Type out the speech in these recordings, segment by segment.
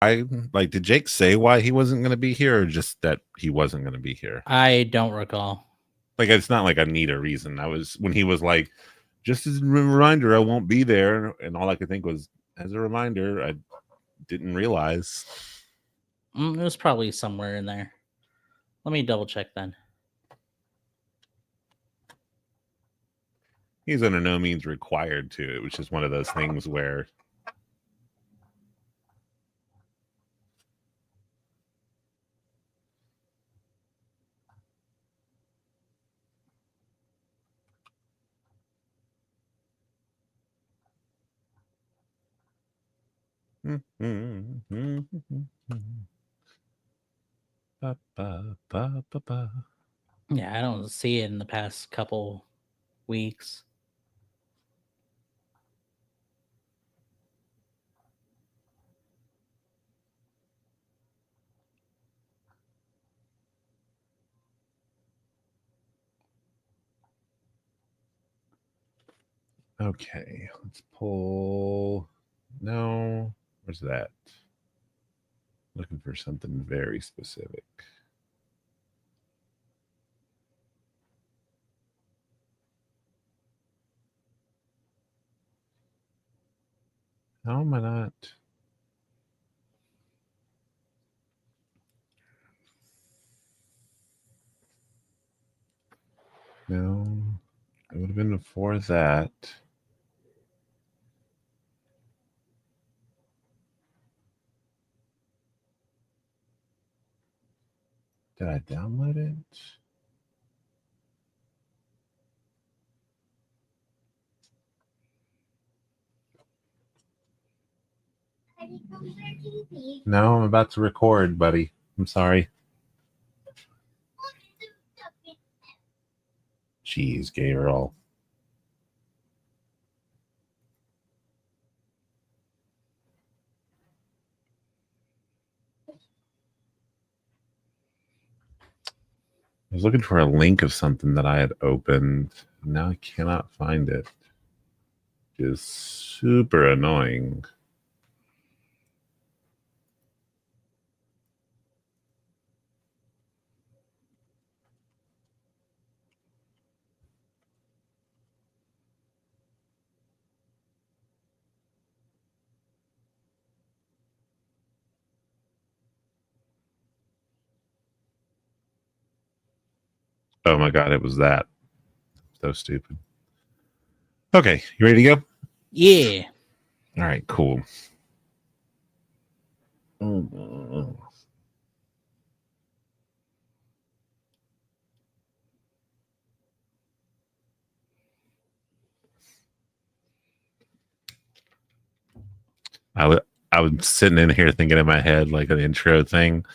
I like, did Jake say why he wasn't going to be here, or just that he wasn't going to be here? I don't recall. Like, it's not like I need a reason. I was when he was like, just as a reminder, I won't be there, and all I could think was, as a reminder, I didn't realize. It was probably somewhere in there. Let me double check then. He's under no means required to. It was just one of those things where Yeah, I don't see it in the past couple weeks. Okay, let's pull. No, where's that? Looking for something very specific. How am I not? No, it would have been before that. Did I download it? No, I'm about to record, buddy. I'm sorry. Jeez, Gabriel. I was looking for a link of something that I had opened. Now I cannot find it. It is super annoying. Oh my god, it was that. So stupid. Okay, you ready to go? Yeah. All right, cool. I was sitting in here thinking in my head like an intro thing,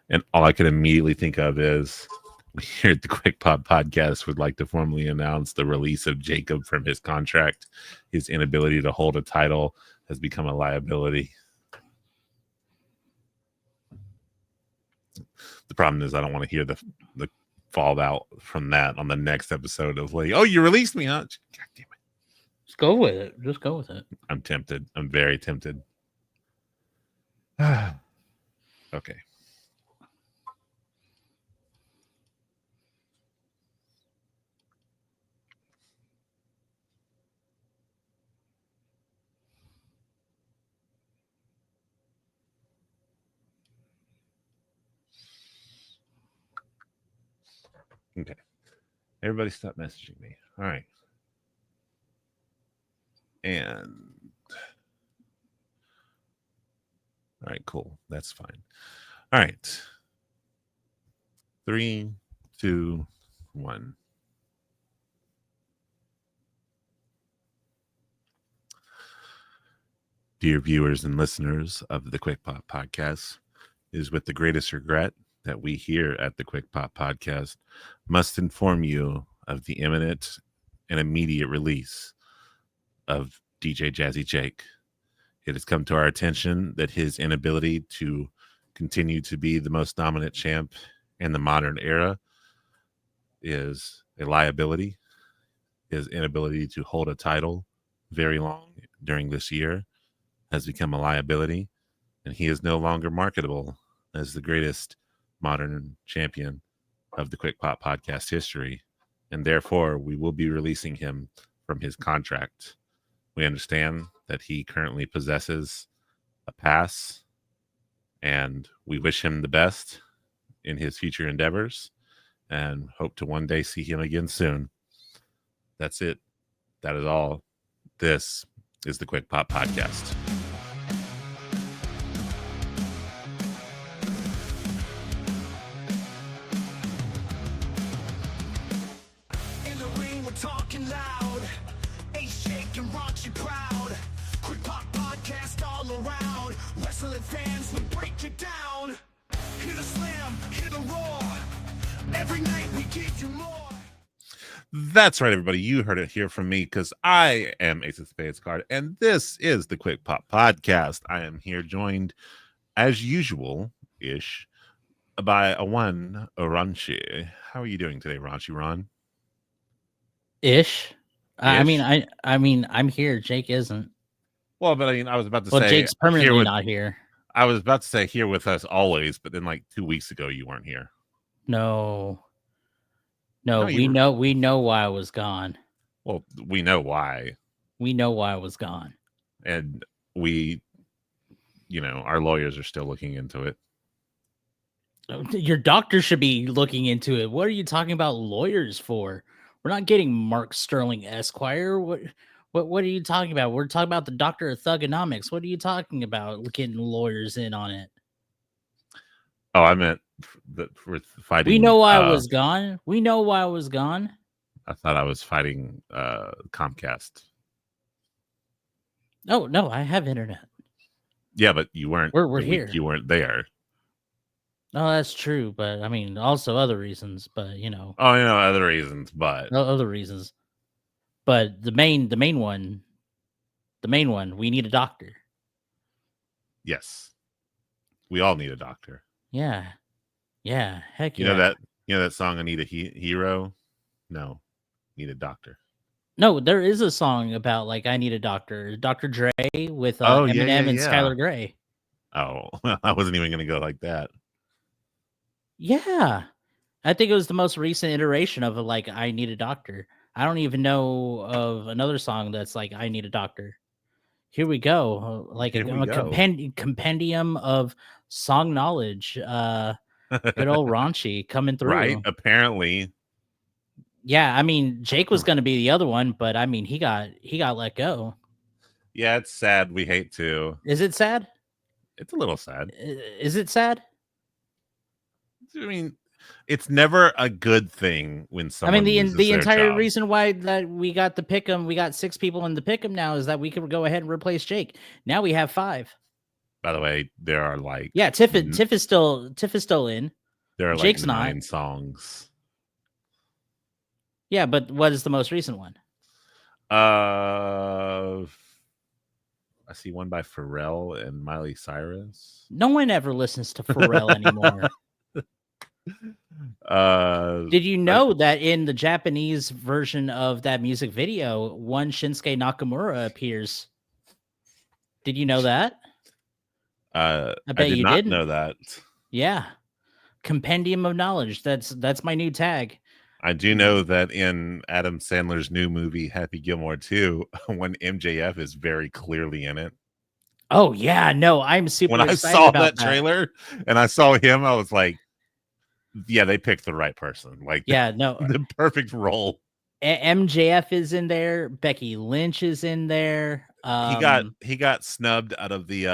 and all I could immediately think of is we here at the Quick Pop Podcast would like to formally announce the release of Jacob from his contract. His inability to hold a title has become a liability. The problem is I don't want to hear the fallout from that on the next episode of like, oh, you released me, huh? God damn it. Just go with it. Just go with it. I'm tempted. I'm very tempted. Okay. Okay. Everybody stop messaging me. All right. And all right, cool. That's fine. All right. 3, 2, 1. Dear viewers and listeners of the Quick Pop Podcast, it is with the greatest regret that we here at the Quick Pop Podcast must inform you of the imminent and immediate release of DJ Jazzy Jake. It has come to our attention that his inability to continue to be the most dominant champ in the modern era is a liability. His inability to hold a title very long during this year has become a liability. and he is no longer marketable as the greatest modern champion of the Quick Pop podcast history, and therefore we will be releasing him from his contract. We understand that he currently possesses a pass, and we wish him the best in his future endeavors and hope to one day see him again soon. That's it. That is all. This is the Quick Pop Podcast. In the ring, we're talking loud. Ace shaking, raunchy, proud. Quick Pop Podcast all around. Wrestling fans, we break it down. Hit a slam, hit a roar. Every night we give you more. That's right, everybody. You heard it here from me because I am Ace of Spades Card, and this is the Quick Pop Podcast. I am here joined, as usual-ish, by a Ranchi. How are you doing today, Ranchi Ron? Ish. I mean, Ish? I mean, I'm here. Jake isn't. Well, but I mean, I was about to Well, say Jake's here permanently with, not here. I was about to say here with us always, but then like 2 weeks ago you weren't here. No, No, we know why I was gone. Well, we know why, We know why I was gone. and we, our lawyers are still looking into it. Your doctor should be looking into it. What are you talking about lawyers for? We're not getting Mark Sterling Esquire. What are you talking about? We're talking about the doctor of thugonomics. What are you talking about? Getting lawyers in on it. Oh, I meant for fighting. We know why I was gone. We know why I was gone. I thought I was fighting Comcast. Oh no, I have internet. Yeah, but you weren't. We're here. You weren't there. Oh, that's true, but I mean, also other reasons. But Oh, other reasons, but other reasons. But the main one, we need a doctor. yes, we all need a doctor. Yeah, heck You yeah. know that song, "I Need a Hero." No, need a doctor. No, there is a song about like I need a doctor. Dr. Dre with Oh, yeah, Eminem and yeah. Skylar Grey. Oh, I wasn't even going to go like that. Yeah, I think it was the most recent iteration of like I need a doctor. I don't even know of another song that's like I need a doctor. Here we go, like Here we a go. compendium of song knowledge. Good old Raunchy coming through. Right? Apparently. Yeah, I mean Jake was going to be the other one, but I mean he got let go. Yeah, it's sad. We hate to. Is it sad? It's a little sad. Is it sad? I mean, it's never a good thing when someone. I mean, loses the their entire job. reason why that we got the pick'em, we got 6 people in the pick'em now is that we could go ahead and replace Jake. Now we have 5. By the way, there are like Tiff is still in. There are Jake's like not. 9 songs. Yeah, but what is the most recent one? I see one by Pharrell and Miley Cyrus. No one ever listens to Pharrell anymore. Did you know that in the Japanese version of that music video, one Shinsuke Nakamura appears? Did you know that? I bet did you not didn't. know that. Yeah. Compendium of knowledge. That's my new tag. I do know that in Adam Sandler's new movie Happy Gilmore 2, when MJF is very clearly in it. Oh yeah, no, I'm super when I excited saw about that trailer and I saw him, I was like, yeah, they picked the right person. Like, yeah, no, the perfect role. MJF is in there. Becky Lynch is in there. He got snubbed out of the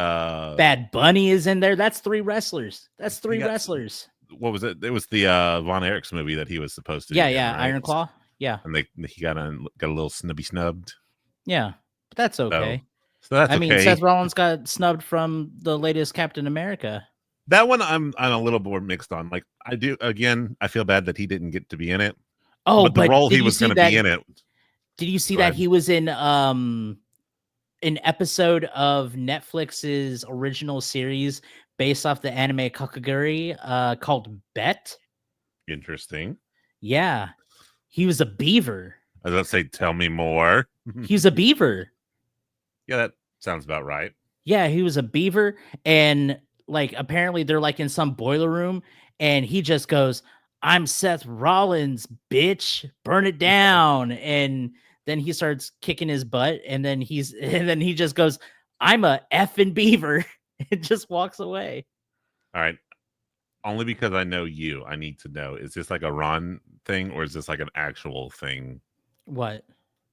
Bad Bunny is in there. That's 3 wrestlers. That's 3 wrestlers. What was it? It was the Von Erichs movie that he was supposed to Yeah, be in, right? Iron Claw. Yeah. And he got a little snubbed. Yeah. But that's okay. So that's okay. I mean, Seth Rollins got snubbed from the latest Captain America. That one I'm a little more mixed on. Like, I feel bad that he didn't get to be in it. Oh, but the role he was going to be in it. Did you see that he was in an episode of Netflix's original series based off the anime Kakaguri called Bet? Interesting. Yeah. He was a beaver. I was about to say, tell me more. He's a beaver. Yeah, that sounds about right. Yeah, he was a beaver, and like apparently they're like in some boiler room, and he just goes, "I'm Seth Rollins, bitch, burn it down." And then he starts kicking his butt, and then and then he just goes, "I'm a effing beaver." It just walks away. All right. Only because I know you, I need to know: is this like a Ron thing, or is this like an actual thing? What?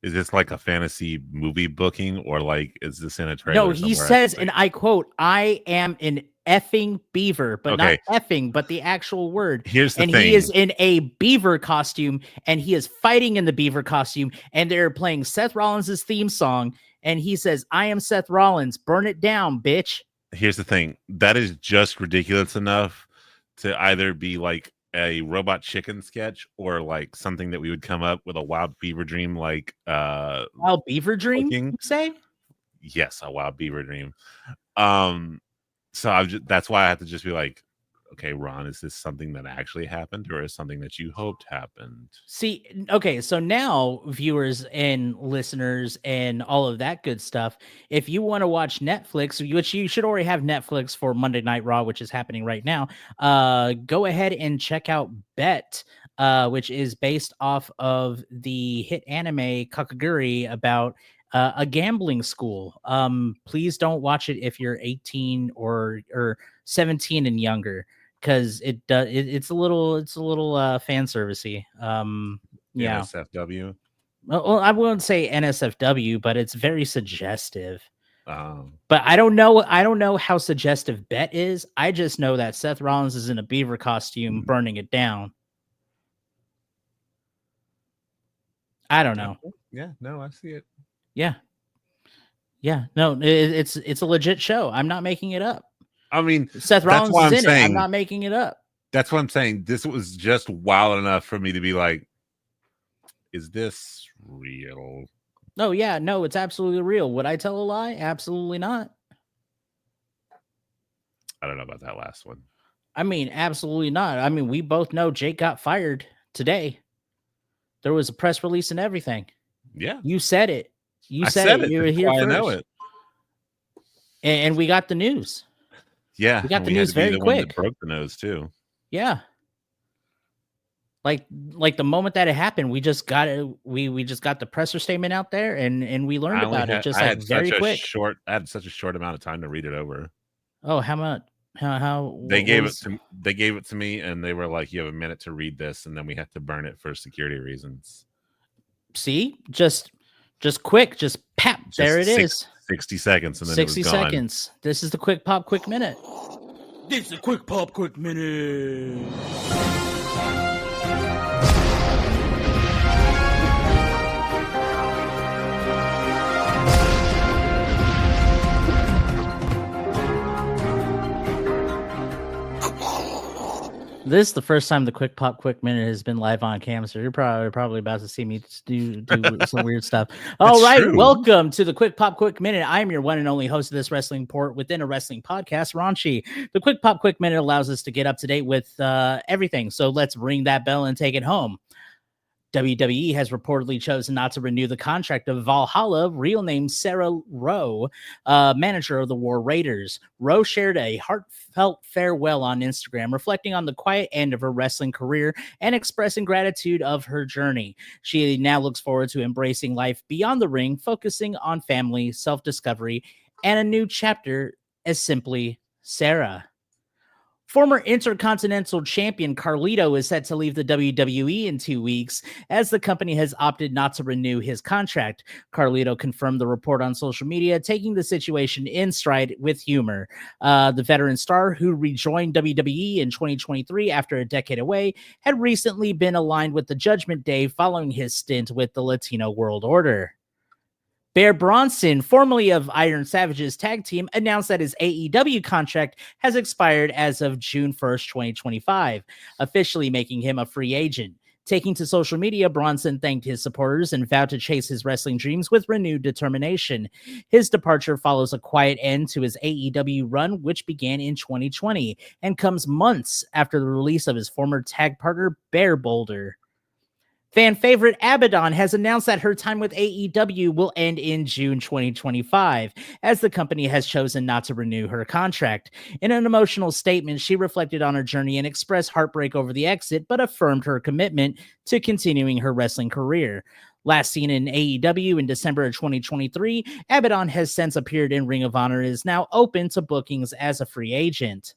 Is this like a fantasy movie booking, or like is this in a No, trailer he somewhere? says, and I quote, "I am an effing beaver," but not Okay. effing, but the actual word. Here's the And thing. he is in a beaver costume, and he is fighting in the beaver costume, and they're playing Seth Rollins' theme song, and he says, "I am Seth Rollins, burn it down, bitch." Here's the thing. That is just ridiculous enough to either be like a Robot Chicken sketch or like something that we would come up with a Wild Beaver Dream like Wild beaver dream, Looking- you say? yes, a Wild Beaver Dream. So that's why I have to just be like, okay, Ron, is this something that actually happened, or is something that you hoped happened? See, okay, so now viewers and listeners and all of that good stuff, if you want to watch Netflix, which you should already have Netflix for Monday Night Raw, which is happening right now, go ahead and check out Bet, which is based off of the hit anime Kakaguri about a gambling school. Please don't watch it if you're 18 or 17 and younger, because it's a little fan servicey. Yeah. NSFW. Well, I wouldn't say NSFW, but it's very suggestive. Um, But I don't know how suggestive Bet is. I just know that Seth Rollins is in a beaver costume burning it down. I don't know. yeah, no, I see it. Yeah. Yeah. No, it's a legit show. I'm not making it up. I mean, Seth that's Rollins why I'm is in it. I'm saying- not making it up. That's what I'm saying. This was just wild enough for me to be like, is this real? Oh yeah, no, it's absolutely real. Would I tell a lie? Absolutely not. I don't know about that last one. I mean, absolutely not. I mean, we both know Jake got fired today. There was a press release and everything. Yeah, You said it. You I said it. You were That's here why first. I know it. And we got the news. Yeah, We got and the had news to be very the one that quick. broke the nose too. Yeah. Like the moment that it happened, we just got it. We just got the presser statement out there, and we learned about it just I like had very such a quick. short. I had such a short amount of time to read it over. Oh, how much? How They what gave was- it to they gave it to me, and they were like, "You have a minute to read this," and then we had to burn it for security reasons. See, just quick, just pap. Just There it is. 60 seconds, and then 60 it was gone. seconds. This is the quick pop, quick minute. This is a quick pop, quick minute. This is the first time the quick pop, quick minute has been live on cam, so you're probably about to see me do some weird stuff. All That's right, true. welcome to the quick pop, quick minute. I am your one and only host of this wrestling port within a wrestling podcast, Raunchy. The quick pop, quick minute allows us to get up to date with everything. So let's ring that bell and take it home. WWE has reportedly chosen not to renew the contract of Valhalla, real name Sarah Rowe, manager of the War Raiders. Rowe shared a heartfelt farewell on Instagram, reflecting on the quiet end of her wrestling career and expressing gratitude of her journey. She now looks forward to embracing life beyond the ring, focusing on family, self-discovery, and a new chapter as simply Sarah. Former Intercontinental Champion Carlito is set to leave the WWE in 2 weeks, as the company has opted not to renew his contract. Carlito confirmed the report on social media, taking the situation in stride with humor. The veteran star, who rejoined WWE in 2023 after a decade away, had recently been aligned with the Judgment Day following his stint with the Latino World Order. Bear Bronson, formerly of Iron Savage's tag team, announced that his AEW contract has expired as of June 1st, 2025, officially making him a free agent. Taking to social media, Bronson thanked his supporters and vowed to chase his wrestling dreams with renewed determination. His departure follows a quiet end to his AEW run, which began in 2020, and comes months after the release of his former tag partner, Bear Boulder. Fan favorite Abaddon has announced that her time with AEW will end in June 2025, as the company has chosen not to renew her contract. In an emotional statement, she reflected on her journey and expressed heartbreak over the exit, but affirmed her commitment to continuing her wrestling career. Last seen in AEW in December of 2023, Abaddon has since appeared in Ring of Honor and is now open to bookings as a free agent.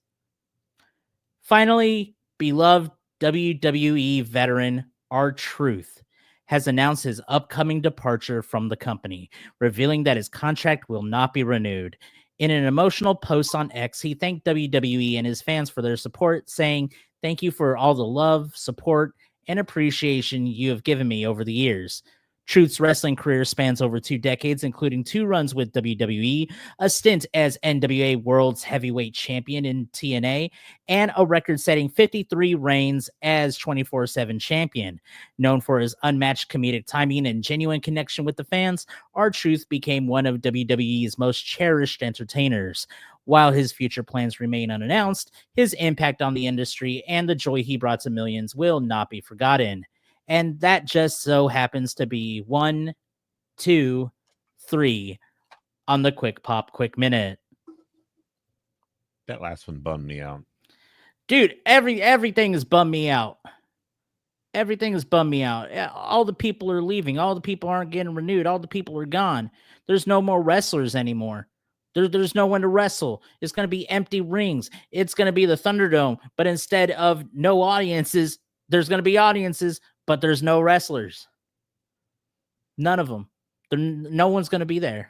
Finally, beloved WWE veteran R-Truth has announced his upcoming departure from the company, revealing that his contract will not be renewed. In an emotional post on X, he thanked WWE and his fans for their support, saying, "Thank you for all the love, support, and appreciation you have given me over the years." Truth's wrestling career spans over 2 decades, including 2 runs with WWE, a stint as NWA World's Heavyweight Champion in TNA, and a record-setting 53 reigns as 24/7 champion. Known for his unmatched comedic timing and genuine connection with the fans, R-Truth became one of WWE's most cherished entertainers. While his future plans remain unannounced, his impact on the industry and the joy he brought to millions will not be forgotten. And that just so happens to be 1, 2, 3 on the Quick Pop Quick Minute. That last one bummed me out. Dude, everything has bummed me out. Everything has bummed me out. All the people are leaving. All the people aren't getting renewed. All the people are gone. There's no more wrestlers anymore. There's no one to wrestle. It's going to be empty rings. It's going to be the Thunderdome. But instead of no audiences, there's going to be audiences, but there's no wrestlers. None of them. No one's going to be there.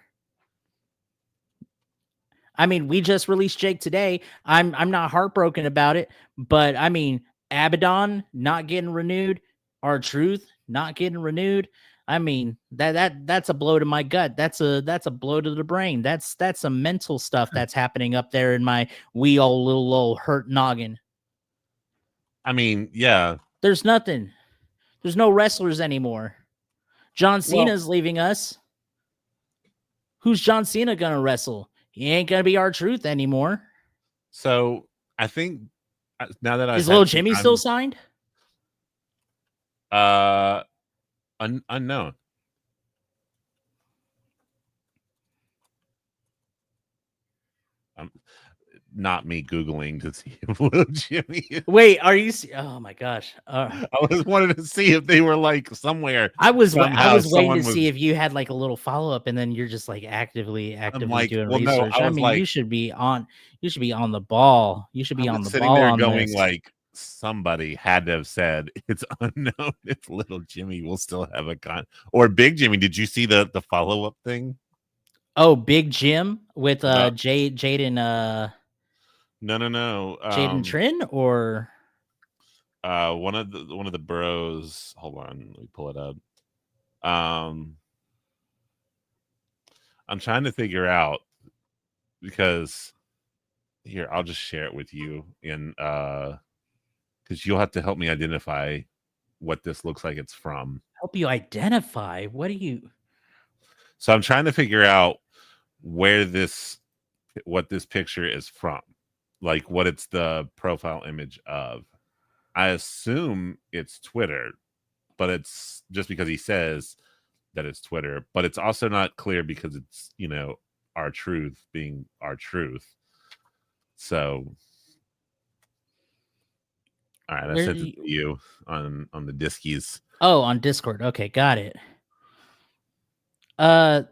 I mean, we just released Jake today. I'm not heartbroken about it, but I mean, Abaddon not getting renewed, R-Truth not getting renewed. I mean, that's a blow to my gut. That's a blow to the brain. That's some mental stuff that's happening up there in my wee old little old hurt noggin. I mean, yeah. There's nothing. There's no wrestlers anymore. John Cena's leaving us. Who's John Cena gonna wrestle? He ain't gonna be R-Truth anymore. So I think now that is Little Jimmy still signed? Unknown. Not me Googling to see if Little Jimmy. Wait, are you? Oh my gosh! I was wanted to see if they were like somewhere. I was waiting to see if you had like a little follow up, and then you're just like actively like, doing well, no, research. I mean, like, you should be on the ball. You should be on the sitting ball. there on going this. like, somebody had to have said it's unknown if Little Jimmy will still have a con or Big Jimmy. Did you see the follow up thing? Oh, Big Jim with No. Jaden. No. Jaden Trin or one of the bros. Hold on, let me pull it up. I'm trying to figure out because here I'll just share it with you in because you'll have to help me identify what this looks like it's from. Help you identify? What do you? So I'm trying to figure out what this picture is from, like what it's the profile image of. I assume it's Twitter, but it's just because he says that it's Twitter, but it's also not clear because it's, R-Truth being R-Truth. So, all right, I sent it to you on the Diskies. Oh, on Discord. Okay, got it. That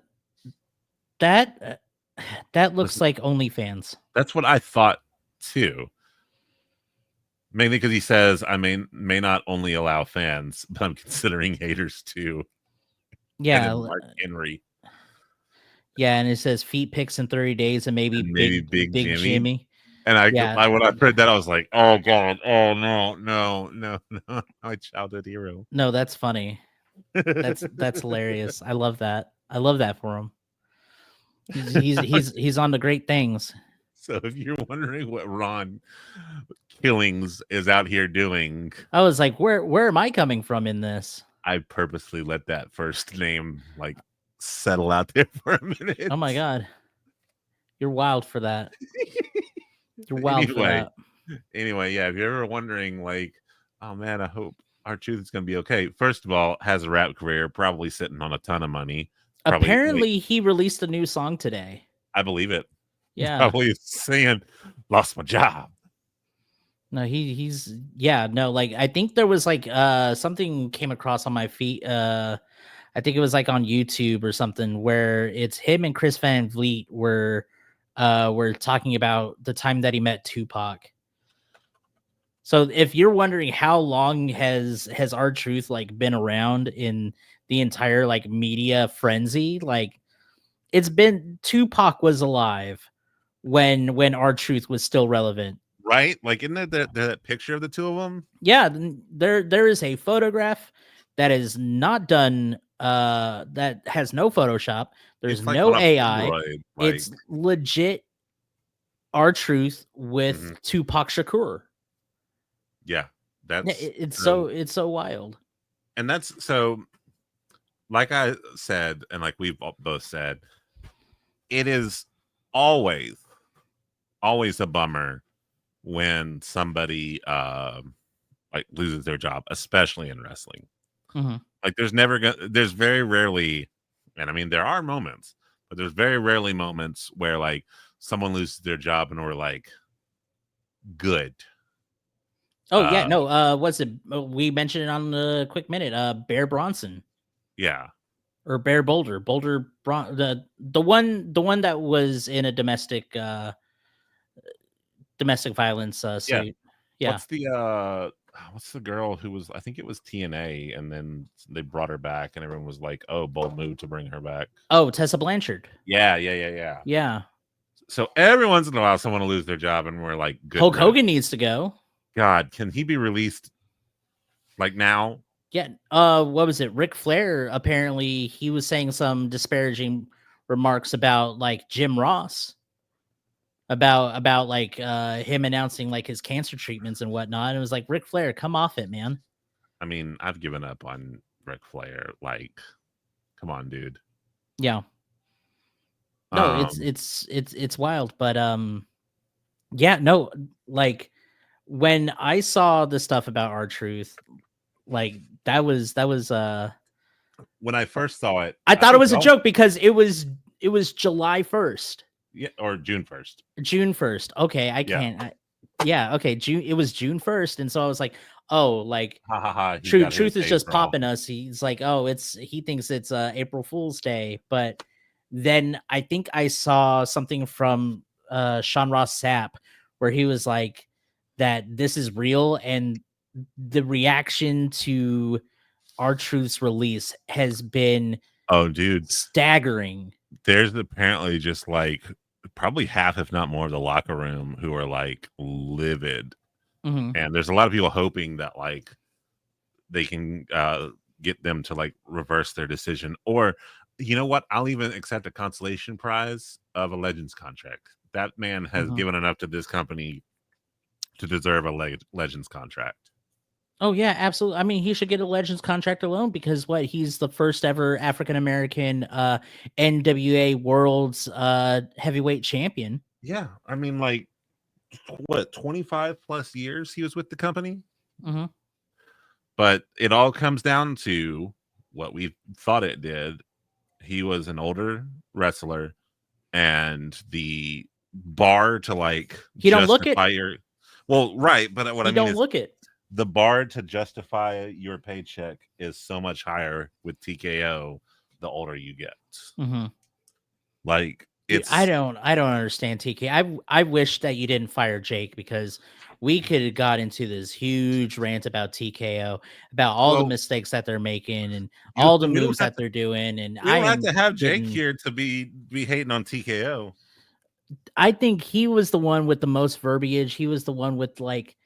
looks like OnlyFans. That's what I thought too. Mainly because he says I may not only allow fans, but I'm considering haters too. Yeah, Mark Henry. Yeah, and it says feet pics in 30 days, and maybe big Jimmy. And when I heard that, I was like, "Oh God, oh no, my childhood hero." No, that's funny. That's hilarious. I love that. I love that for him. He's on the great things. So if you're wondering what Ron Killings is out here doing, I was like, where am I coming from in this? I purposely let that first name like settle out there for a minute. Oh my God, you're wild for that. You're wild for that. Anyway, yeah, if you're ever wondering, like, oh man, I hope R-Truth is going to be okay. First of all, has a rap career, probably sitting on a ton of money. Probably, Apparently, he released a new song today. I believe it. Yeah. Probably saying, "Lost my job." No, he's yeah, no, like I think there was like something came across on my feed. I think it was like on YouTube or something where it's him and Chris Van Vliet were talking about the time that he met Tupac. So if you're wondering how long has R-Truth like been around in the entire like media frenzy, like it's been Tupac was alive when R-Truth was still relevant. Right? Like, isn't that picture of the two of them? Yeah, there is a photograph that is not done that has no Photoshop. There's It's like no on a AI. Polaroid, like, It's legit R-Truth with Mhm. Tupac Shakur. yeah, Yeah, that's it's so wild. and that's so. Like I said, and like we've both said, it is always a bummer when somebody like loses their job, especially in wrestling. Mhm. Like there's very rarely, and I mean there are moments, but there's very rarely moments where like someone loses their job and we're like, good. Oh yeah, no. What's it? We mentioned it on the quick minute. Bear Bronson Yeah, or Bear Boulder, the one that was in a domestic violence yeah. suit. Yeah. What's the girl who was? I think it was TNA, and then they brought her back, and everyone was like, "Oh, bold move to bring her back." Oh, Tessa Blanchard. Yeah. Yeah. So every once in a while, someone will lose their job, and we're like, "Good." Hulk riddance. Hogan needs to go. God, can he be released like now? Yeah. What was it? Ric Flair, apparently he was saying some disparaging remarks about like Jim Ross. About like him announcing like his cancer treatments and whatnot. And it was like, Ric Flair, come off it, man. I mean, I've given up on Ric Flair. Like, come on, dude. Yeah. No, Um, it's wild. But yeah, no, like when I saw the stuff about R-Truth, like that was when I first saw it, I thought it think was a all- joke because it was July 1st. Yeah, or June 1st. June 1st. Okay, I Yeah. can't. Yeah, okay. It was June 1st, and so I was like, oh, like Ha ha ha. he Truth got his is just April. popping us. He's like, oh, he thinks it's April Fool's Day. But then I think I saw something from Sean Ross Sapp where he was like that this is real, and the reaction to R-Truth's release has been Oh, dude. staggering. There's apparently just like probably half, if not more, of the locker room who are like livid. Mhm. And there's a lot of people hoping that like they can get them to like reverse their decision, or you know what, I'll even accept a consolation prize of a Legends contract. That man has Mhm. given enough to this company to deserve a Legends contract. Oh yeah, absolutely. I mean, he should get a Legends contract alone because he's the first ever African American NWA World's heavyweight champion. Yeah, I mean, like what, 25 plus years he was with the company. Mhm. But it all comes down to what we thought it did. He was an older wrestler, and the bar to like He don't look it. justify your right, but what I You mean don't is look it. the bar to justify your paycheck is so much higher with TKO the older you get. Mhm. Like Dude, it's I don't understand TK. I wish that you didn't fire Jake because we could have got into this huge rant about TKO, about all the Well, mistakes that they're making and all the we don't moves have that they're doing. And we don't have to have Jake getting- here to be hating on TKO. I think he was the one with the most verbiage. He was the one with like,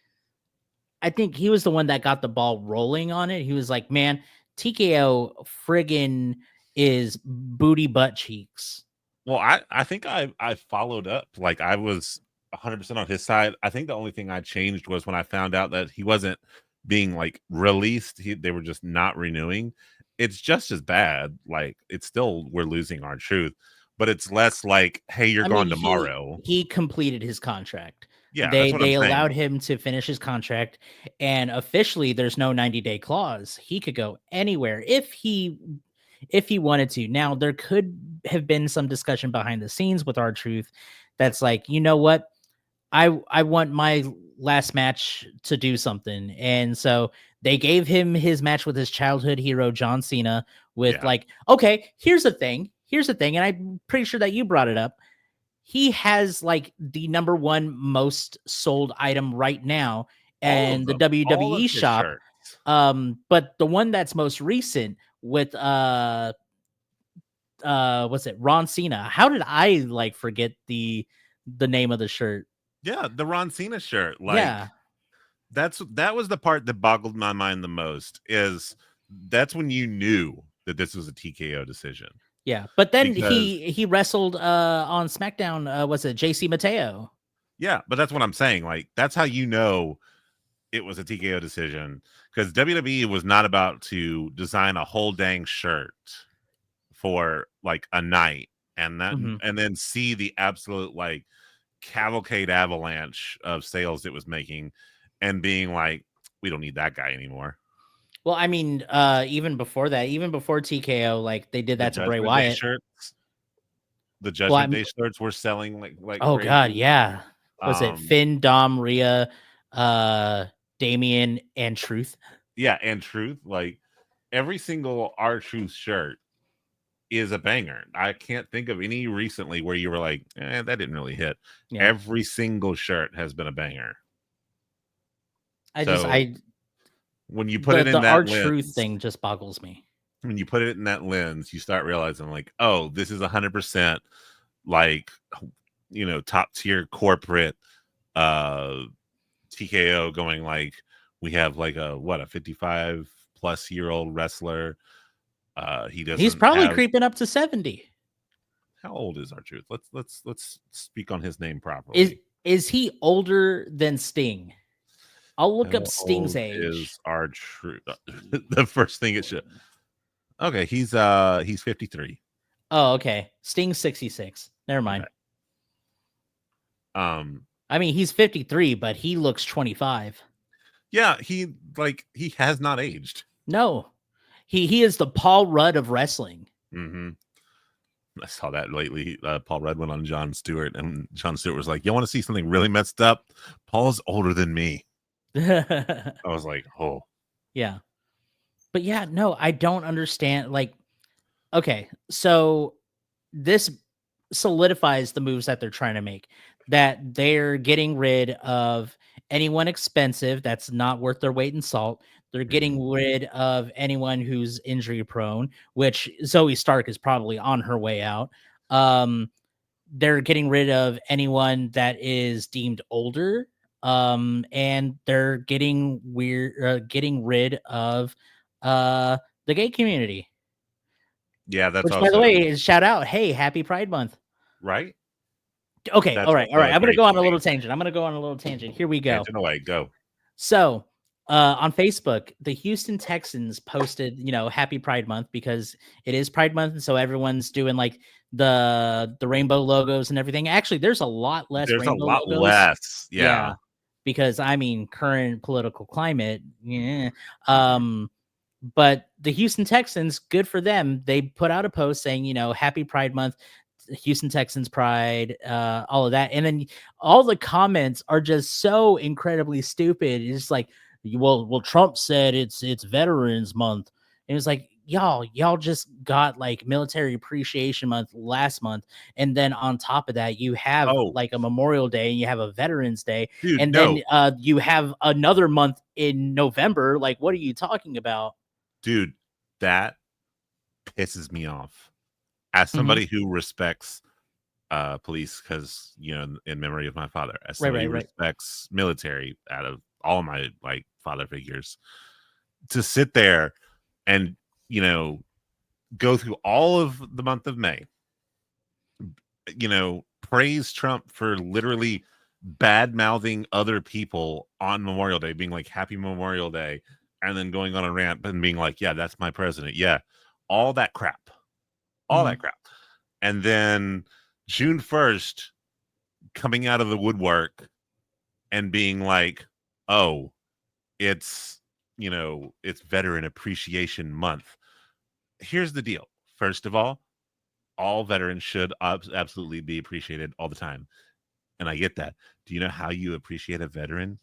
I think he was the one that got the ball rolling on it. He was like, man, TKO friggin' is booty butt cheeks. Well, I think I followed up. Like I was 100% on his side. I think the only thing I changed was when I found out that he wasn't being like released. They were just not renewing. It's just as bad. Like it's still, we're losing R-Truth, but it's less like, hey, you're I gone mean, tomorrow. He completed his contract. Yeah, that's They what I'm allowed saying. him to finish his contract, and officially there's no 90-day clause. He could go anywhere if he wanted to. Now there could have been some discussion behind the scenes with R-Truth that's like, you know what? I want my last match to do something. And so they gave him his match with his childhood hero John Cena with Yeah. like, okay, here's the thing. Here's the thing, and I'm pretty sure that you brought it up. He has like the number one most sold item right now All of and the them. All of WWE his shop. shirts. But the one that's most recent with what's it, Ron Cena. How did I like forget the name of the shirt? Yeah, the Ron Cena shirt. Like Yeah. that was the part that boggled my mind the most, is that's when you knew that this was a TKO decision. Yeah, but then Because he wrestled on SmackDown. Was it JC Mateo? yeah, but that's what I'm saying. Like that's how you know it was a TKO decision, because WWE was not about to design a whole dang shirt for like a night and that Mhm. and then see the absolute like cavalcade avalanche of sales it was making and being like, we don't need that guy anymore. Well, I mean, even before that, even before TKO, like they did The that to Bray Judgment Day Wyatt. shirts, the Well, Judgment Day shirts were selling like oh god, crazy. yeah. Was it Um, Finn, Dom, Rhea, Damien, and Truth? yeah, and Truth, like every single R-Truth shirt is a banger. I can't think of any recently where you were like, that didn't really hit. Yeah. Every single shirt has been a banger. I When you put it the in that R-Truth lens, thing just boggles me. when you put it in that lens, you start realizing like, oh, this is 100% like, top tier corporate TKO going like, we have like a 55 plus year old wrestler. He's probably have, creeping up to 70. how old is R-Truth? Let's speak on his name properly. Is he older than Sting? I'll look How up Sting's old age. is R-Truth? The first thing it should. Okay, he's 53. Oh, okay. Sting's 66. Never mind. Okay. I mean, he's 53, but he looks 25. Yeah, he has not aged. No. He is the Paul Rudd of wrestling. Mm-hmm. I saw that lately. Paul Rudd went on Jon Stewart, and Jon Stewart was like, "You want to see something really messed up? Paul's older than me." I was like, "Oh, Yeah. But yeah, no, I don't understand. Like, okay, so this solidifies the moves that they're trying to make, that they're getting rid of anyone expensive that's not worth their weight in salt. They're getting rid of anyone who's injury prone, which Zoe Stark is probably on her way out. They're getting rid of anyone that is deemed older. And they're getting rid of the gay community. yeah, that's Which, also by the way, shout out, hey, happy Pride Month. right." Okay, That's all right. also a I'm gonna great go on a point. little tangent. Here we go. Tangent away, go. So, on Facebook, the Houston Texans posted, happy Pride Month because it is Pride Month, and so everyone's doing like the rainbow logos and everything. Actually, there's a lot less There's a rainbow lot logos. less. Yeah. Because I mean, current political climate, yeah. But the Houston Texans, good for them. They put out a post saying, happy Pride Month, Houston Texans pride, all of that. And then all the comments are just so incredibly stupid. It's like, well, Trump said it's Veterans Month. And it's like, y'all just got like Military Appreciation Month last month. And then on top of that, you have like a Memorial Day and you have a Veterans Day. Dude, and no. then you have another month in November. Like, what are you talking about? Dude, that pisses me off. As somebody who respects police, because in memory of my father, as somebody who respects military out of all of my like father figures, to sit there and go through all of the month of May, praise Trump for literally bad mouthing other people on Memorial Day, being like happy Memorial Day, and then going on a rant and being like, yeah, that's my president. Yeah, all that crap. That crap. And then June 1st, coming out of the woodwork and being like, oh, it's it's Veteran Appreciation Month. Here's the deal. First of all veterans should absolutely be appreciated all the time. And I get that. Do you know how you appreciate a veteran?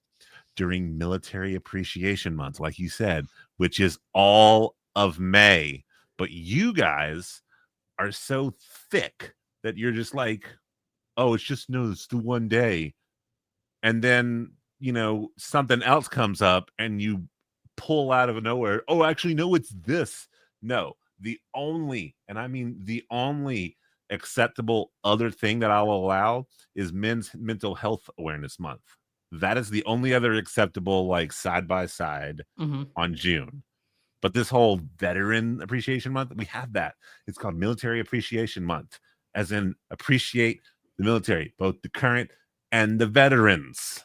During Military Appreciation Month, like you said, which is all of May. But you guys are so thick that you're just like, oh, it's the one day. And then, something else comes up and you pull out of nowhere. Oh, actually, no, it's this. No, the only, and I mean the only acceptable other thing that I'll allow is Men's Mental Health Awareness Month. That is the only other acceptable, like, side by side on June. But this whole Veteran Appreciation Month, we have that. It's called Military Appreciation Month, as in appreciate the military, both the current and the veterans.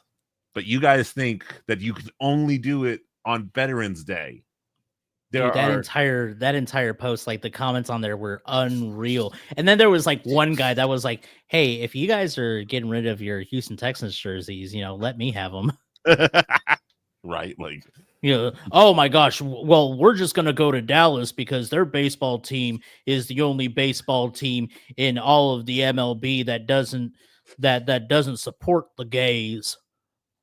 But you guys think that you can only do it on Veterans Day. Dude, that entire post, like the comments on there were unreal. And then there was like one guy that was like, "Hey, if you guys are getting rid of your Houston Texans jerseys, let me have them." Right? Like, oh my gosh, well, we're just gonna go to Dallas because their baseball team is the only baseball team in all of the MLB that doesn't support the gays.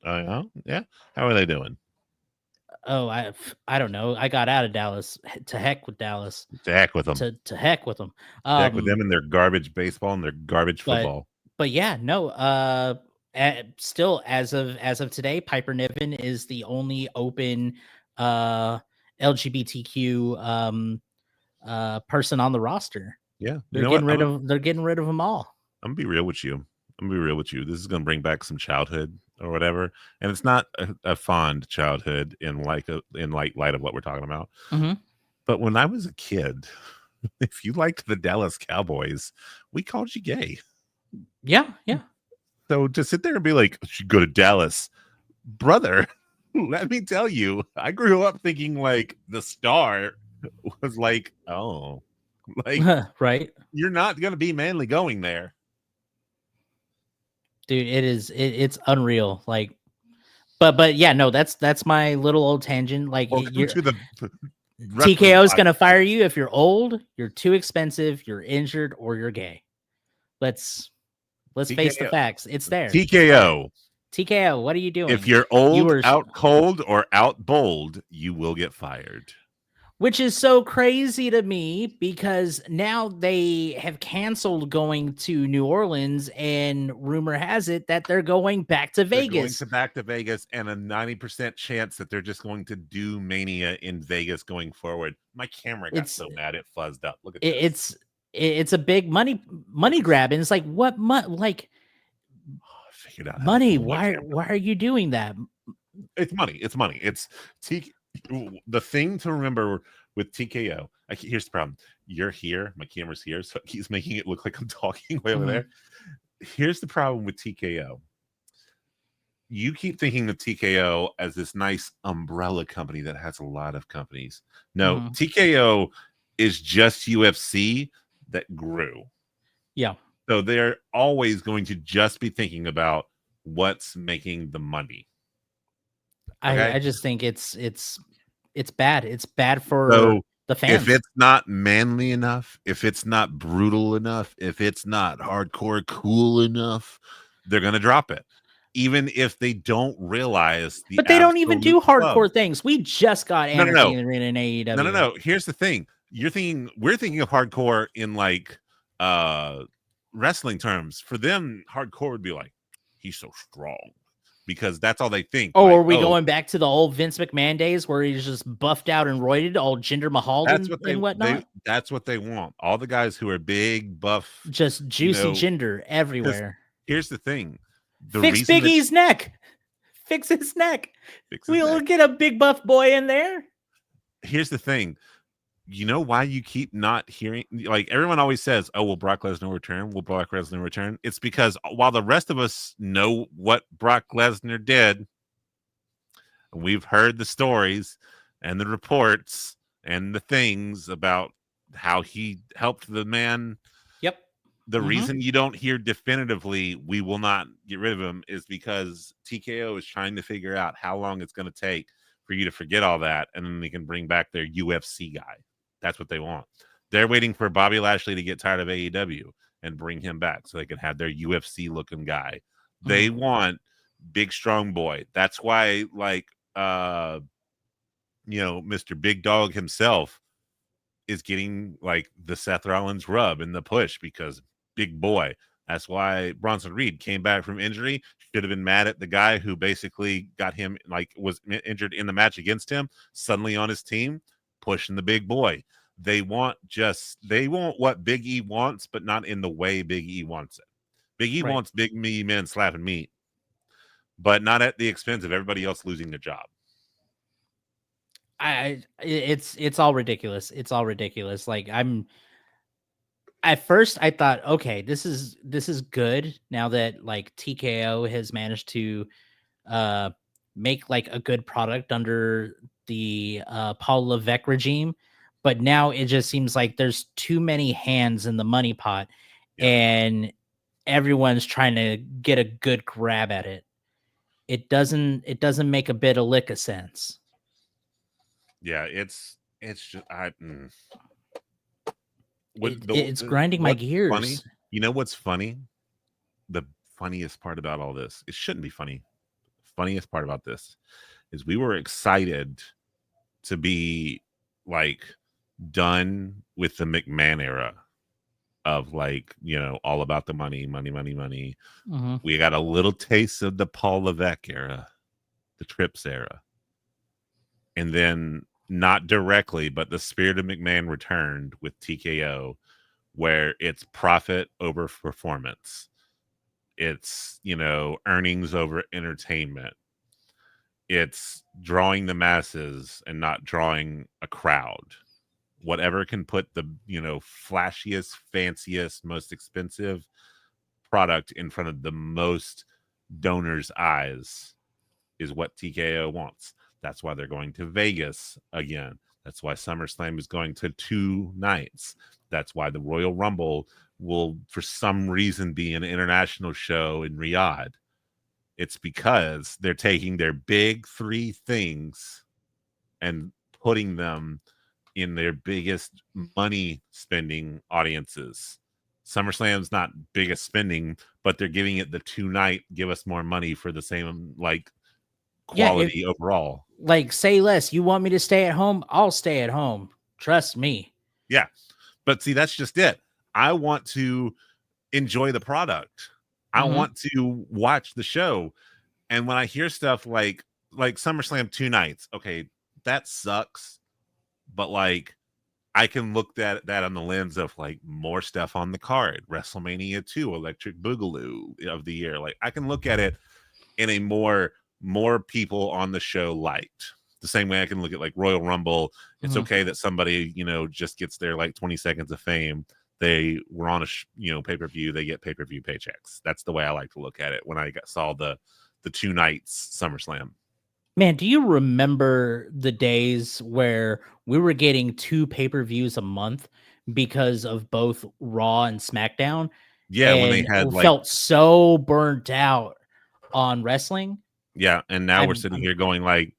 yeah. How are they doing? Oh, I don't know. I got out of Dallas. To heck with Dallas. To heck with them. To heck with them. To heck with them and their garbage baseball and their garbage football. But yeah, no. Still, as of today, Piper Niven is the only open LGBTQ person on the roster. Yeah, they're getting rid of them all. I'm gonna be real with you. This is gonna bring back some childhood or whatever, and it's not a fond childhood in light of what we're talking about. But when I was a kid, if you liked the Dallas Cowboys, we called you gay. Yeah. So to sit there and be like, "You go to Dallas, brother," let me tell you, I grew up thinking like the Star was like, oh, like right. You're not gonna be manly going there. Dude, it's unreal. Like, but yeah, no, that's my little old tangent. Like, TKO is gonna fire you if you're old, you're too expensive, you're injured, or you're gay. Let's face the facts. It's there. TKO, what are you doing? If you're old, out cold, or out bold, you will get fired. Which is so crazy to me because now they have canceled going to New Orleans, and rumor has it that they're going back to Vegas. Back to Vegas, and a 90% chance that they're just going to do Mania in Vegas going forward. My camera got so mad it fuzzed up. Look at this. It's a big money grab, and it's like, what like figured out money? Why are you doing that? It's money. It's the thing to remember with TKO. Here's the problem. You're here, my camera's here, so it keeps making it look like I'm talking way over there. Here's the problem with TKO. You keep thinking of TKO as this nice umbrella company that has a lot of companies. No, TKO is just UFC that grew. Yeah. So they're always going to just be thinking about what's making the money. Okay? I just think it's bad. It's bad for the fans. If it's not manly enough, if it's not brutal enough, if it's not hardcore cool enough, they're gonna drop it. Even if they don't realize but they don't even do hardcore things. We just got Anarchy in the Arena in AEW. No. Here's the thing. We're thinking of hardcore in like wrestling terms. For them, hardcore would be like, he's so strong, because that's all they think. Oh, are we going back to the old Vince McMahon days where he's just buffed out and roided, all Jinder Mahal and whatnot? That's what they want. All the guys who are big, buff, just juicy Jinder everywhere. Here's the thing. Fix Big E's neck. Fix his neck. We'll get a big buff boy in there. Here's the thing. You know why you keep not hearing, like, everyone always says, oh, will Brock Lesnar return? Will Brock Lesnar return? It's because while the rest of us know what Brock Lesnar did, we've heard the stories and the reports and the things about how he helped the man the Mhm. reason you don't hear definitively we will not get rid of him is because TKO is trying to figure out how long it's going to take for you to forget all that, and then they can bring back their UFC guy. That's what they want. They're waiting for Bobby Lashley to get tired of AEW and bring him back so they can have their UFC looking guy. They want big strong boy. That's why, like, Mr. Big Dog himself is getting like the Seth Rollins rub and the push because big boy. That's why Bronson Reed came back from injury. Should have been mad at the guy who basically got him, like, was injured in the match against him, suddenly on his team, pushing the big boy. They want what Big E wants, but not in the way Big E wants it. Big E Right. wants big me men slapping meat, but not at the expense of everybody else losing their job. It's all ridiculous. It's all ridiculous. Like, at first I thought, okay, this is good now that like TKO has managed to make like a good product under the Paul Levesque regime, but now it just seems like there's too many hands in the money pot, Yeah. and everyone's trying to get a good grab at it. It doesn't make a bit of lick of sense. Yeah, it's just It's grinding my what's gears. funny? You know what's funny? The funniest part about all this, it shouldn't be funny. Funniest part about this is we were excited to be like done with the McMahon era of, like, all about the money. Mhm. We got a little taste of the Paul Levesque era, the Trips era. And then not directly, but the spirit of McMahon returned with TKO, where it's profit over performance. It's, earnings over entertainment. It's drawing the masses and not drawing a crowd. Whatever can put the, flashiest, fanciest, most expensive product in front of the most donors' eyes is what TKO wants. That's why they're going to Vegas again. That's why SummerSlam is going to 2 nights. That's why the Royal Rumble will, for some reason, be an international show in Riyadh. It's because they're taking their big 3 things and putting them in their biggest money spending audiences. SummerSlam's not biggest spending, but they're giving it the 2-night, give us more money for the same, like, quality overall. Like, say less. You want me to stay at home? I'll stay at home. Trust me. Yeah. But see, that's just it. I want to enjoy the product. I want to watch the show. And when I hear stuff like SummerSlam 2 nights, okay, that sucks. But like, I can look at that on the lens of like more stuff on the card. WrestleMania 2, Electric Boogaloo of the year. Like, I can look at it in a more people on the show liked. The same way I can look at like Royal Rumble. It's okay that somebody, just gets their like 20 seconds of fame. They were on a pay-per-view. They get pay-per-view paychecks. That's the way I like to look at it when I saw the 2 nights SummerSlam. Man, do you remember the days where we were getting 2 pay-per-views a month because of both Raw and SmackDown? Yeah, when they And had we felt so burnt out on wrestling. Yeah, and now we're sitting here going like,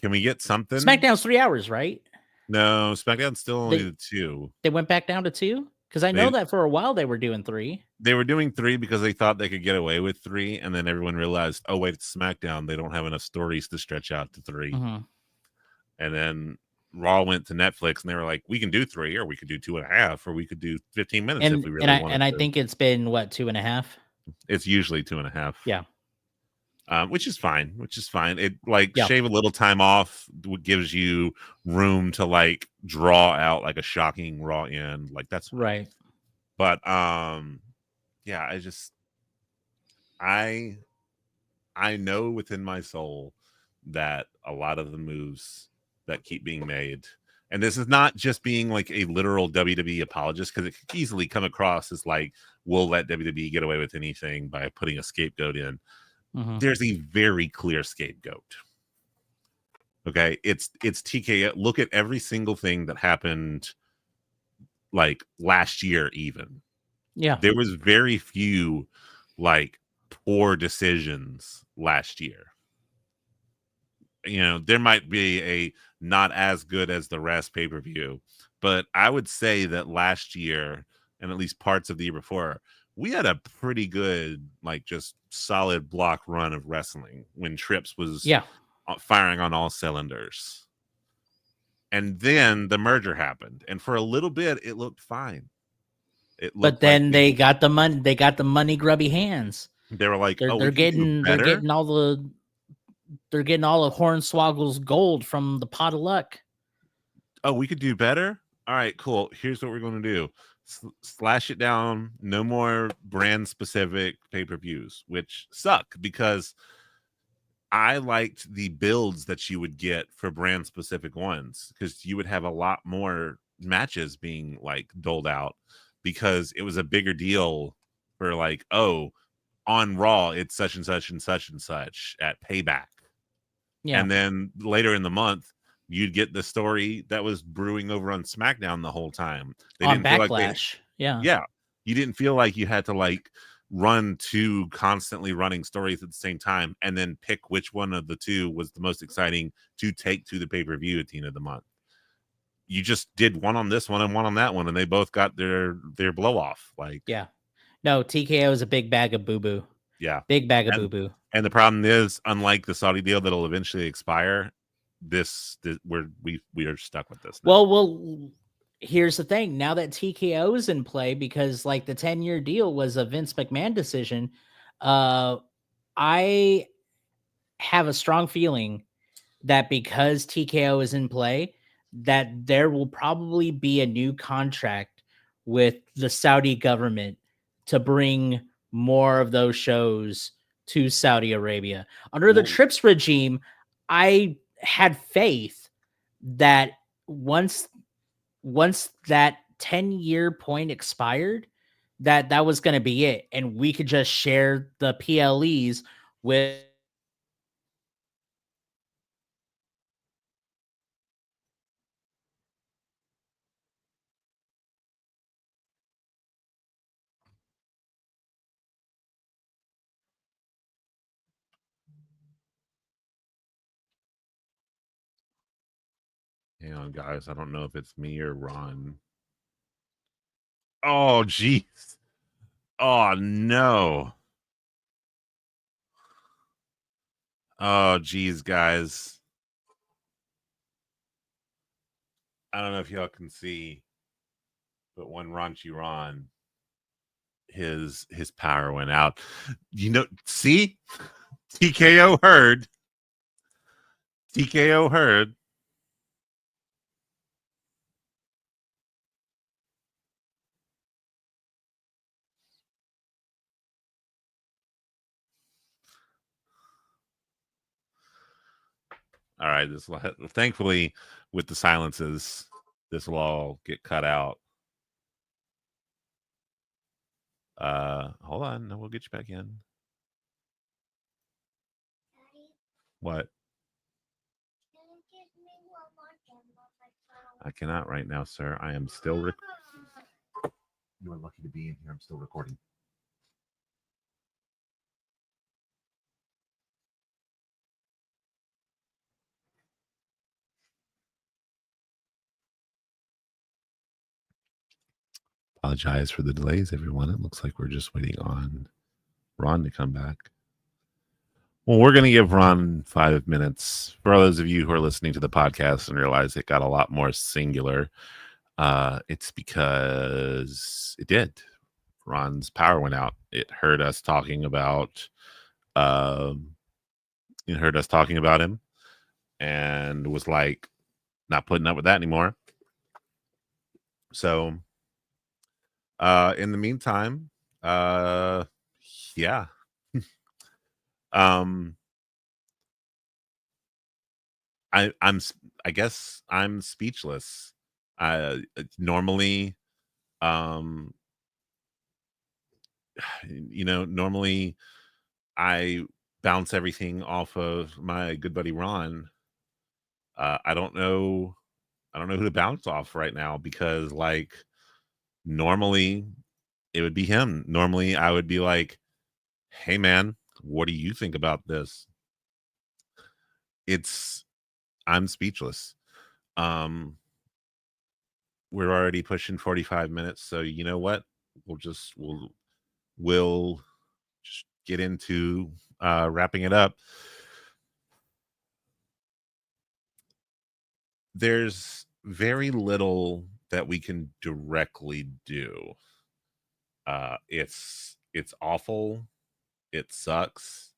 can we get something? SmackDown's 3 hours, right? No, SmackDown's still only the 2. They went back down to 2? Because I know that for a while they were doing 3. They were doing 3 because they thought they could get away with 3, and then everyone realized, oh wait, it's SmackDown. They don't have enough stories to stretch out to 3. And then Raw went to Netflix, and they were like, we can do 3, or we could do 2.5, or we could do 15 minutes if we really wanted. And I think it's been what, 2.5? It's usually 2.5. Yeah. Which is fine. It shave a little time off, gives you room to like draw out like a shocking Raw end. Like, that's fine. Right. But yeah, I know within my soul that a lot of the moves that keep being made, and this is not just being like a literal WWE apologist, because it could easily come across as like, we'll let WWE get away with anything by putting a scapegoat in. There's a very clear scapegoat. Okay, it's TKO. Look at every single thing that happened like last year even. Yeah. There was very few like poor decisions last year. You know, there might be a not as good as the rest pay-per-view, but I would say that last year, and at least parts of the year before, we had a pretty good, like, just solid block run of wrestling when Trips was Yeah. firing on all cylinders. And then the merger happened, and for a little bit it looked fine. It But looked like then they got the money. They got the money grubby hands. they were like, They're "Oh, we they're can do getting better." they're getting all of Hornswoggle's gold from the pot of luck. Oh, we could do better. All right, cool. Here's what we're going to do: slash it down. No more brand specific pay-per-views, which suck because I liked the builds that you would get for brand specific ones, because you would have a lot more matches being like doled out, because it was a bigger deal for like, oh, on Raw it's such and such and such and such at Payback. Yeah. And then later in the month, you'd get the story that was brewing over on SmackDown the whole time. They On didn't feel like Backlash. Yeah. yeah, you didn't feel like you had to like run two constantly running stories at the same time and then pick which one of the two was the most exciting to take to the pay-per-view at the end of the month. You just did one on this one and one on that one, and they both got their blow off. Like, Yeah. No, TKO is a big bag of boo boo. yeah. Big bag of boo boo. And the problem is, unlike the Saudi deal that'll eventually expire, we are stuck with this now. Well, here's the thing. Now that TKO is in play, because like the 10-year deal was a Vince McMahon decision, I have a strong feeling that because TKO is in play, that there will probably be a new contract with the Saudi government to bring more of those shows to Saudi Arabia. Under the Well- Trips regime, I had faith that once that 10-year point expired, that was going to be it, and we could just share the PLEs with Hang on, guys. I don't know if it's me or Ron. Oh, jeez. Oh, no. Oh, geez, guys. I don't know if y'all can see, but when Raunchy Ron, his power went out. You know, see? TKO heard. TKO heard. All right, this will thankfully with the silences, this will all get cut out. Hold on, no, we'll get you back in. What? I cannot right now, sir. I am still you are lucky to be in here. I'm still recording. Apologize for the delays, everyone. It looks like we're just waiting on Ron to come back. Well, we're going to give Ron 5 minutes. For those of you who are listening to the podcast and realize it got a lot more singular, it's because it did. Ron's power went out. It heard us talking about him and was like, not putting up with that anymore. So in the meantime, yeah. I guess I'm speechless. Normally, normally I bounce everything off of my good buddy Ron. I don't know who to bounce off right now, because like normally it would be him. Normally, I would be like, "Hey, man, what do you think about this?" I'm speechless. Um, we're already pushing 45 minutes, so you know what? We'll just get into wrapping it up. There's very little that we can directly do. It's awful. It sucks.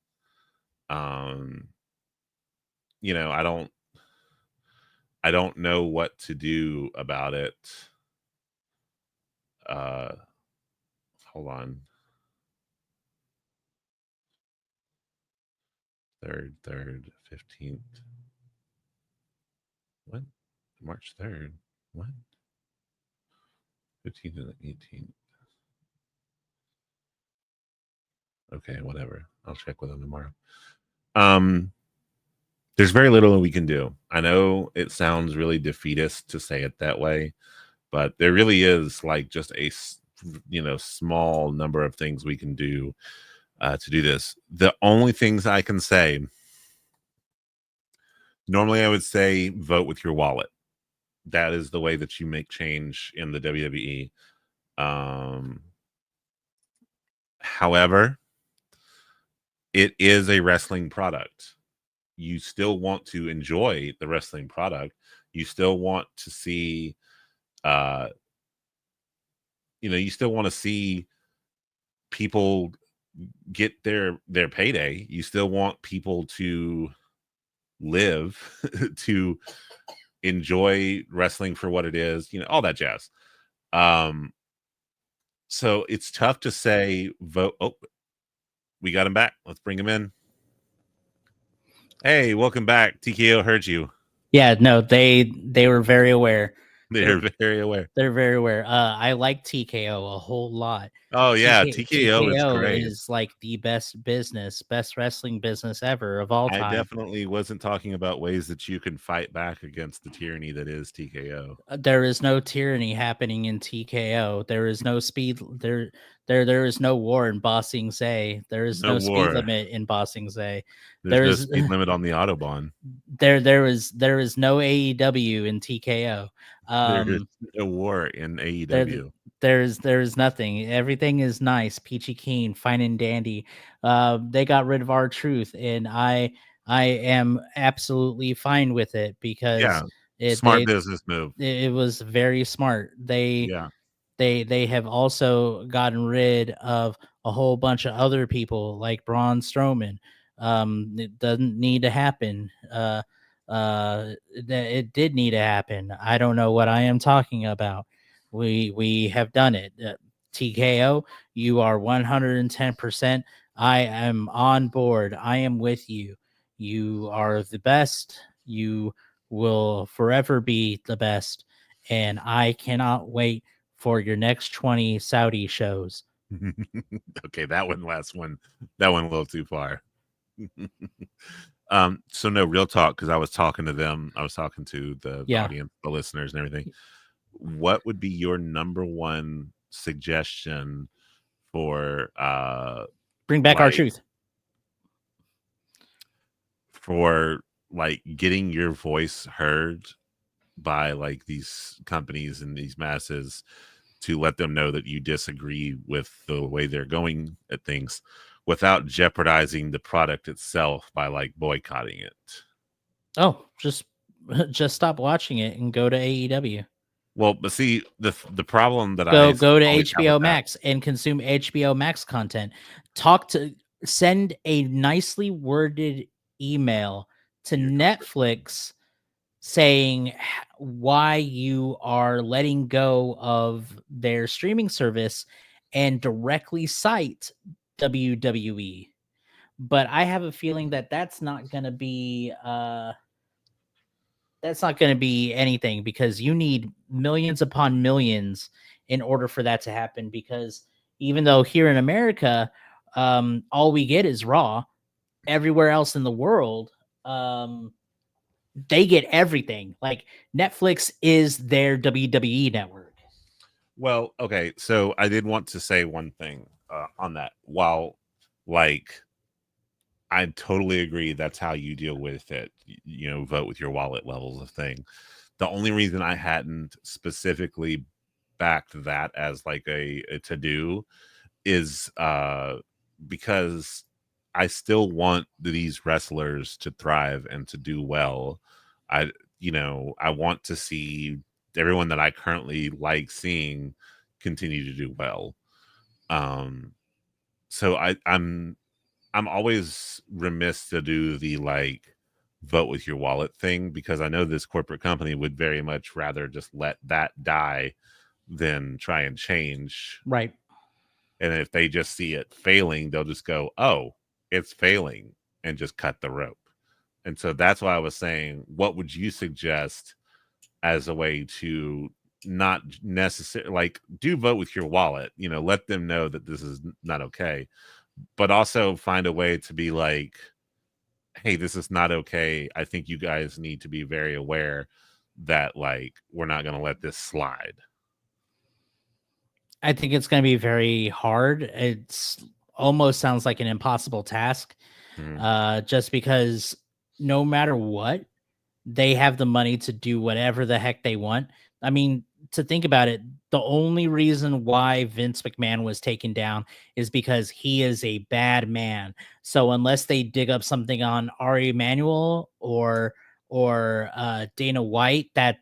Um, I don't know what to do about it. Uh, hold on. Third, 15th. What? March 3rd. What? 15th and 18th. Okay, whatever. I'll check with them tomorrow. There's very little we can do. I know it sounds really defeatist to say it that way, but there really is like just a small number of things we can do to do this. The only things I can say, normally I would say vote with your wallet. That is the way that you make change in the WWE. However, it is a wrestling product. You still want to enjoy the wrestling product. You still want to see, you still want to see people get their payday. You still want people to live, to enjoy wrestling for what it is, all that jazz. So it's tough to say vote. Oh, we got him back. Let's bring him in. Hey, welcome back. TKO heard you. Yeah, no, they were very aware. They're very aware. They're very aware. I like TKO a whole lot. Oh yeah, TKO is great. Is like the best wrestling business ever of all time. I definitely wasn't talking about ways that you can fight back against the tyranny that is TKO. There is no tyranny happening in TKO. There is no speed. There is no war in Ba Sing Se. There is no speed limit in Ba Sing Se. There's no speed limit on the Autobahn. There is no AEW in TKO. There is no war in AEW. There is nothing. Everything is nice, peachy keen, fine and dandy. They got rid of R-Truth, and I am absolutely fine with it because smart business move. It was very smart. They have also gotten rid of a whole bunch of other people like Braun Strowman. It doesn't need to happen. It did need to happen. I don't know what I am talking about. We have done it. TKO, you are 110%. I am on board. I am with you. You are the best. You will forever be the best. And I cannot wait for your next 20 Saudi shows. Okay, that went a little too far. So no, real talk, because I was talking to them. I was talking to the audience, the listeners and everything. What would be your number one suggestion for bring back R-Truth? For like getting your voice heard by like these companies and these masses, to let them know that you disagree with the way they're going at things without jeopardizing the product itself by like boycotting it. Oh, just stop watching it and go to AEW. Well, but see, the problem that go to HBO Max and consume HBO Max content. Send a nicely worded email to Netflix saying why you are letting go of their streaming service and directly cite WWE. But I have a feeling that that's not going to be anything, because you need millions upon millions in order for that to happen. Because even though here in America, all we get is Raw, everywhere else in the world, they get everything. Like Netflix is their WWE network. Well, okay, so I did want to say one thing on that. While, like, I totally agree that's how you deal with it, vote with your wallet levels of thing. The only reason I hadn't specifically backed that as like a to do is because I still want these wrestlers to thrive and to do well. I want to see everyone that I currently like seeing continue to do well. Um, so I'm always remiss to do the like vote with your wallet thing because I know this corporate company would very much rather just let that die than try and change. Right. And if they just see it failing, they'll just go, "Oh, it's failing," and just cut the rope. And so that's why I was saying, what would you suggest as a way to not necessarily like do vote with your wallet? Let them know that this is not okay, but also find a way to be like, hey, this is not okay. I think you guys need to be very aware that like we're not going to let this slide. I think it's going to be very hard. It's almost sounds like an impossible task, Mhm. just because no matter what, they have the money to do whatever the heck they want. I mean, to think about it, the only reason why Vince McMahon was taken down is because he is a bad man. So unless they dig up something on Ari Emanuel or Dana White that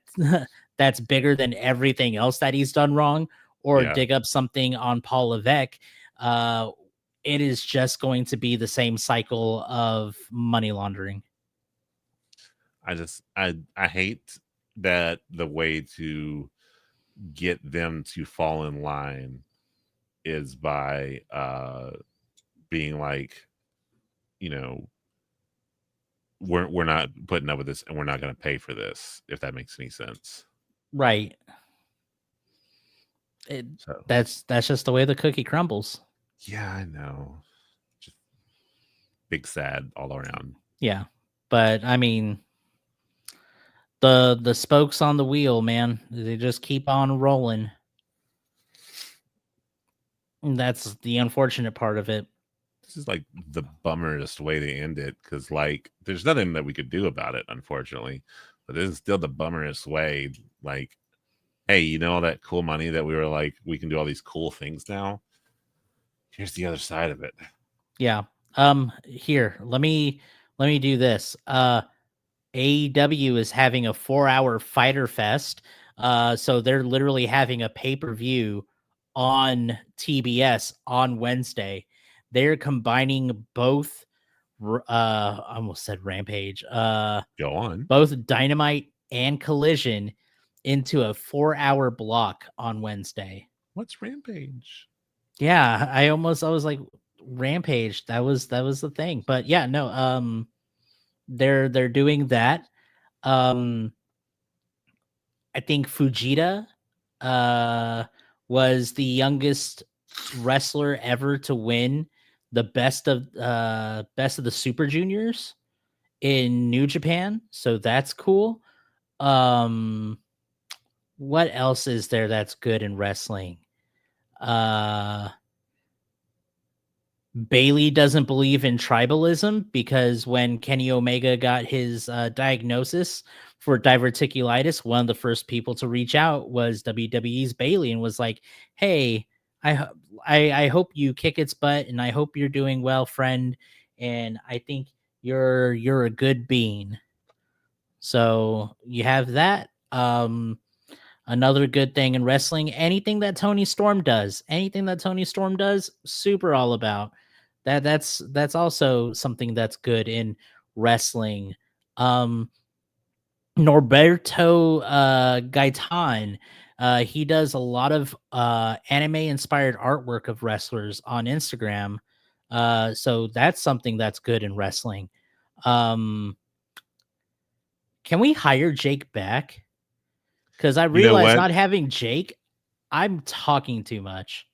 that's bigger than everything else that he's done wrong, or Yeah, dig up something on Paul Levesque, uh, it is just going to be the same cycle of money laundering. I hate that the way to get them to fall in line is by being like, you know, we're not putting up with this and we're not going to pay for this, if that makes any sense. Right. It, So that's just the way the cookie crumbles. yeah, I know. Just big sad all around. Yeah. But I mean, the spokes on the wheel, man, they just keep on rolling. And that's the unfortunate part of it. This is like the bummerest way to end it because like there's nothing that we could do about it, unfortunately. But this is still the bummerest way. Like, hey, all that cool money that we were like, we can do all these cool things now. Here's the other side of it. Yeah. Here, let me do this. AEW is having a 4-hour Fighter Fest. So they're literally having a pay-per-view on TBS on Wednesday. They're combining both I almost said Rampage. Go on. Both Dynamite and Collision into a 4-hour block on Wednesday. What's Rampage? Yeah, I was like Rampage. That was the thing. But yeah, no, they're doing that. Um I think Fujita uh was the youngest wrestler ever to win the best of the Super Juniors in New Japan. So that's cool. Um what else is there that's good in wrestling? Uh Bailey doesn't believe in tribalism because when Kenny Omega got his diagnosis for diverticulitis, one of the first people to reach out was WWE's Bailey and was like, "Hey, I hope you kick its butt, and I hope you're doing well, friend. And I think you're a good being." So you have that. Another good thing in wrestling, anything that Tony Storm does, super all about. That's also something that's good in wrestling. Um Norberto Gaitan, he does a lot of anime inspired artwork of wrestlers on Instagram. So that's something that's good in wrestling. Um can we hire Jake back? Because I You know realize what? not having Jake, I'm talking too much,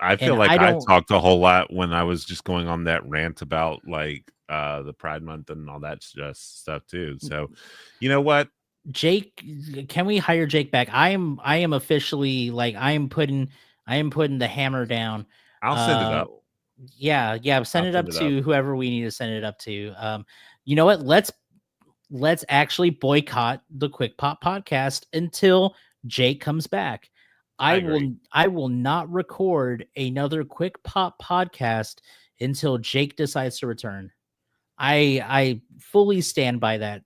I and feel like I I don't. talked a whole lot when I was just going on that rant about like the Pride Month and all that just stuff too. So, you know what? Jake, can we hire Jake back? I am officially like I am putting the hammer down. I'll send it up. Yeah, send I'll it up send it to whoever we need to send it up to. You know what? Let's actually boycott the Quick Pop podcast until Jake comes back. I agree. I will not record another Quick Pop podcast until Jake decides to return. I fully stand by that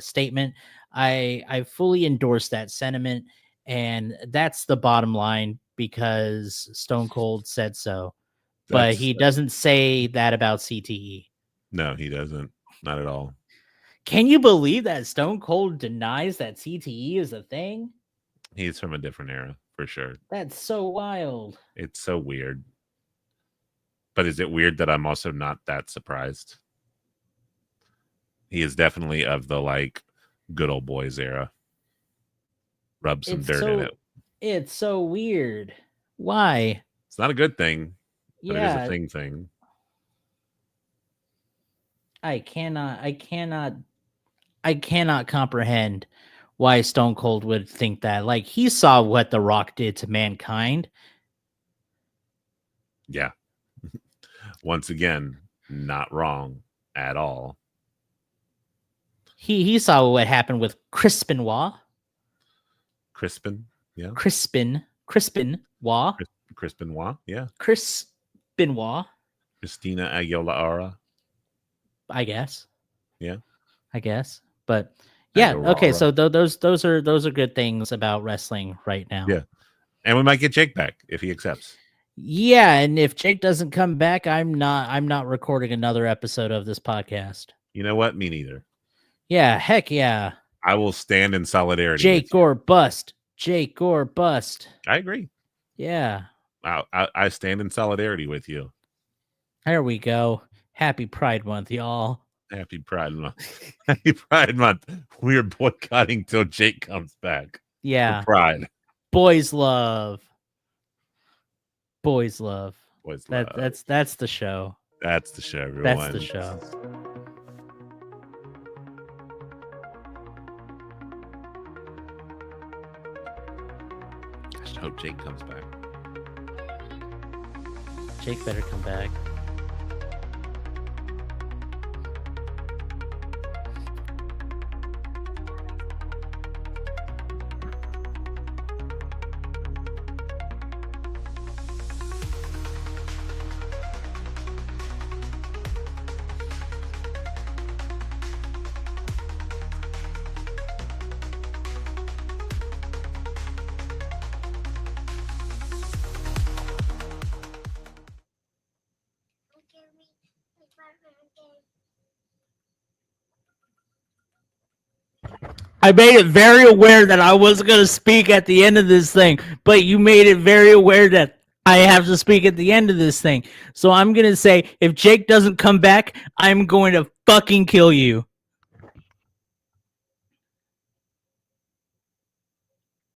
statement. I fully endorse that sentiment, and that's the bottom line because Stone Cold said so. But That's- he doesn't say that about CTE. No, he doesn't. Not at all. Can you believe that Stone Cold denies that CTE is a thing? He's from a different era for sure. That's so wild. It's so weird. But is it weird that I'm also not that surprised? He is definitely of the like good old boys era. Rub some dirt in it. It's so weird. Why? It's not a good thing, but it is Yeah, a thing. I cannot comprehend why Stone Cold would think that. Like, he saw what The Rock did to mankind. Yeah. Once again, not wrong at all. He saw what happened with Chris Benoit. Crispin, yeah. Crispin Benoit. Chris Benoit, yeah. Chris Benoit, Christina Aguilera. I guess. Yeah. I guess. But yeah, Aguilera. okay, so those are good things about wrestling right now. Yeah. And we might get Jake back if he accepts. Yeah, and if Jake doesn't come back, I'm not recording another episode of this podcast. You know what? Me neither. Yeah, heck yeah. I will stand in solidarity. Jake or bust. Jake or bust. I agree. Yeah. I stand in solidarity with you. There we go. Happy Pride Month, y'all. Happy Pride Month. Happy Pride Month. We're boycotting till Jake comes back. Yeah. For Pride. Boys love. Boys love. Boys That's the show. That's the show, everyone. That's the show. I just hope Jake comes back. Jake better come back. I made it very aware that I wasn't going to speak at the end of this thing, but you made it very aware that I have to speak at the end of this thing. So I'm going to say, if Jake doesn't come back, I'm going to fucking kill you.